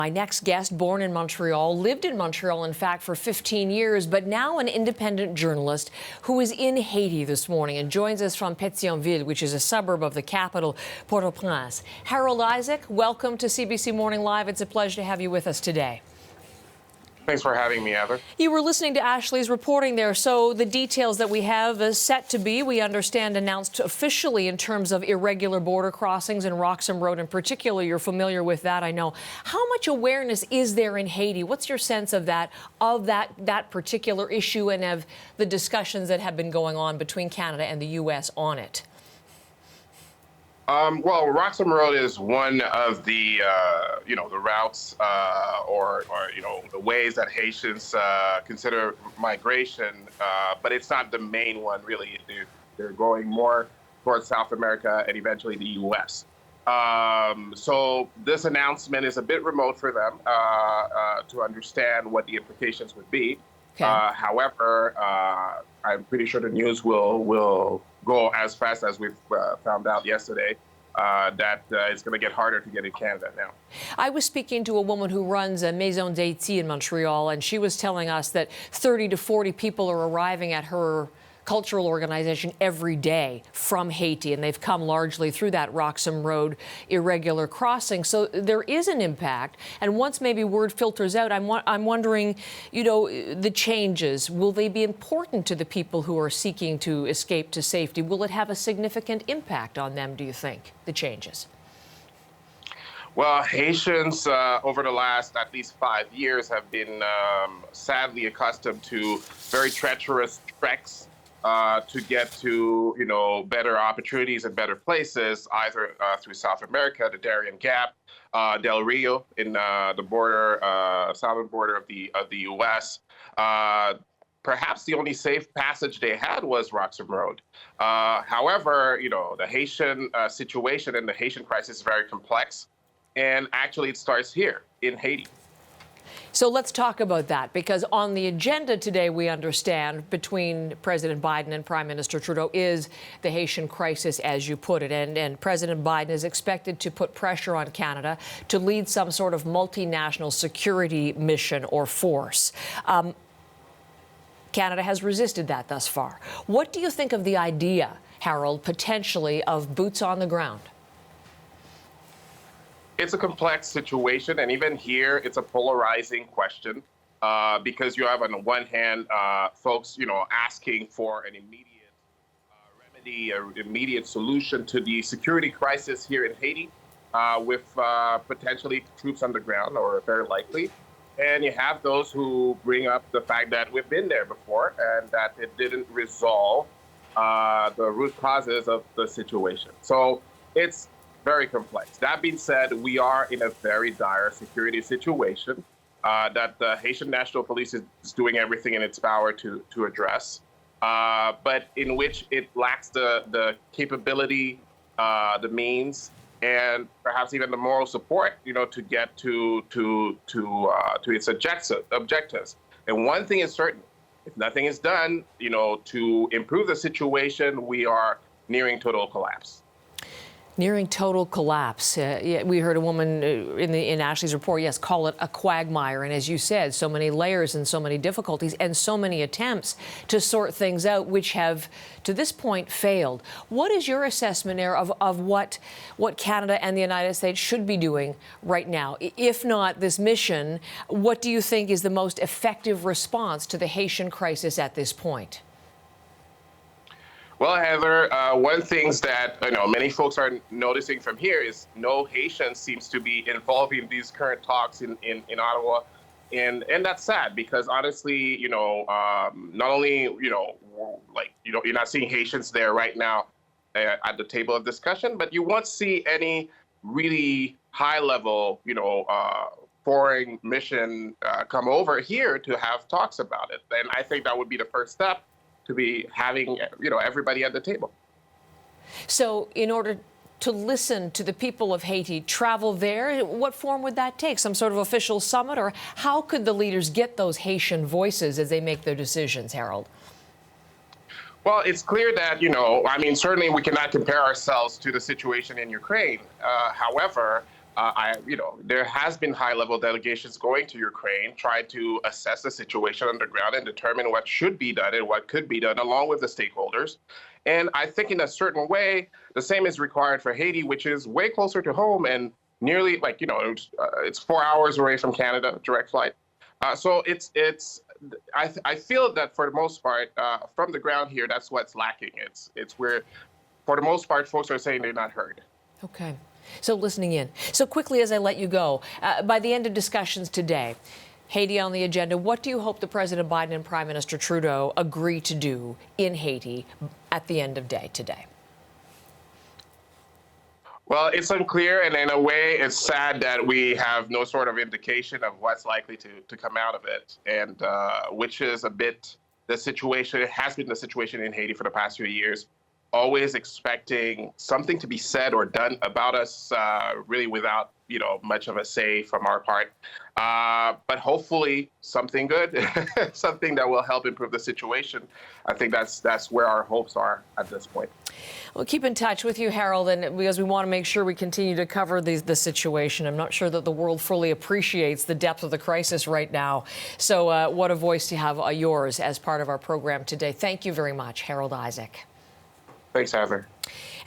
My next guest, born in Montreal, lived in Montreal, in fact, for 15 years, but now an independent journalist who is in Haiti this morning and joins us from Pétionville, which is a suburb of the capital, Port-au-Prince. Harold Isaac, welcome to CBC Morning Live. It's a pleasure to have you with us today. Thanks for having me, Heather. You were listening to Ashley's reporting there. So the details that we have is set to be, we understand, announced officially in terms of irregular border crossings in Roxham Road in particular. You're familiar with that, I know. How much awareness is there in Haiti? What's your sense of that particular issue and of the discussions that have been going on between Canada and the U.S. on it? Well, Roxham Road is one of the, the routes or the ways that Haitians consider migration, but it's not the main one, really. They're going more towards South America and eventually the U.S. So this announcement is a bit remote for them to understand what the implications would be. Okay. However, I'm pretty sure the news will go as fast as we've found out yesterday that it's going to get harder to get in Canada now. I was speaking to a woman who runs a Maison d'Haïti in Montreal, and she was telling us that 30 to 40 people are arriving at her cultural organization every day from Haiti, and they've come largely through that Roxham Road irregular crossing. So there is an impact, and once maybe word filters out, I'm wondering, the changes, will they be important to the people who are seeking to escape to safety? Will it have a significant impact on them, do you think, the changes? Well, Haitians over the last at least 5 years have been sadly accustomed to very treacherous treks to get to, better opportunities and better places, either through South America, the Darien Gap, Del Rio in the border, southern border of the U.S. Perhaps the only safe passage they had was Roxham Road. However, the Haitian situation and the Haitian crisis is very complex, and actually it starts here in Haiti. So let's talk about that, because on the agenda today, we understand, between President Biden and Prime Minister Trudeau is the Haitian crisis, as you put it. And President Biden is expected to put pressure on Canada to lead some sort of multinational security mission or force. Canada has resisted that thus far. What do you think of the idea, Harold, potentially, of boots on the ground? It's a complex situation, and even here, it's a polarizing question because you have, on the one hand, folks, asking for an immediate remedy, an immediate solution to the security crisis here in Haiti, with potentially troops on the ground, or very likely. And you have those who bring up the fact that we've been there before and that it didn't resolve the root causes of the situation. So it's very complex. That being said, we are in a very dire security situation that the Haitian National Police is doing everything in its power to address, but in which it lacks the capability, the means, and perhaps even the moral support, to get to its objectives. And one thing is certain: if nothing is done, to improve the situation, we are nearing total collapse. Nearing total collapse. We heard a woman in Ashley's report, yes, call it a quagmire. And as you said, so many layers and so many difficulties and so many attempts to sort things out, which have, to this point, failed. What is your assessment there of what Canada and the United States should be doing right now? If not this mission, what do you think is the most effective response to the Haitian crisis at this point? Well, Heather, one thing that many folks are noticing from here is no Haitian seems to be involved in these current talks in Ottawa, and that's sad because honestly, not only you're not seeing Haitians there right now at the table of discussion, but you won't see any really high-level foreign mission come over here to have talks about it, and I think that would be the first step to be having, everybody at the table. So in order to listen to the people of Haiti, travel there, what form would that take? Some sort of official summit? Or how could the leaders get those Haitian voices as they make their decisions, Harold? Well, it's clear that, certainly we cannot compare ourselves to the situation in Ukraine. However, There has been high-level delegations going to Ukraine, trying to assess the situation on the ground and determine what should be done and what could be done, along with the stakeholders. And I think in a certain way, the same is required for Haiti, which is way closer to home and nearly it's 4 hours away from Canada, direct flight. So I feel that for the most part, from the ground here, that's what's lacking. It's where, for the most part, folks are saying they're not heard. Okay. So listening in. So quickly as I let you go, by the end of discussions today, Haiti on the agenda, what do you hope the President Biden and Prime Minister Trudeau agree to do in Haiti at the end of day today? Well, it's unclear, and in a way, it's sad that we have no sort of indication of what's likely to come out of it, and which is a bit the situation. It has been the situation in Haiti for the past few years, always expecting something to be said or done about us, really without much of a say from our part. But hopefully something good, something that will help improve the situation. I think that's where our hopes are at this point. We'll keep in touch with you, Harold, and because we want to make sure we continue to cover the situation. I'm not sure that the world fully appreciates the depth of the crisis right now. So what a voice to have yours as part of our program today. Thank you very much, Harold Isaac. Thanks, Heather.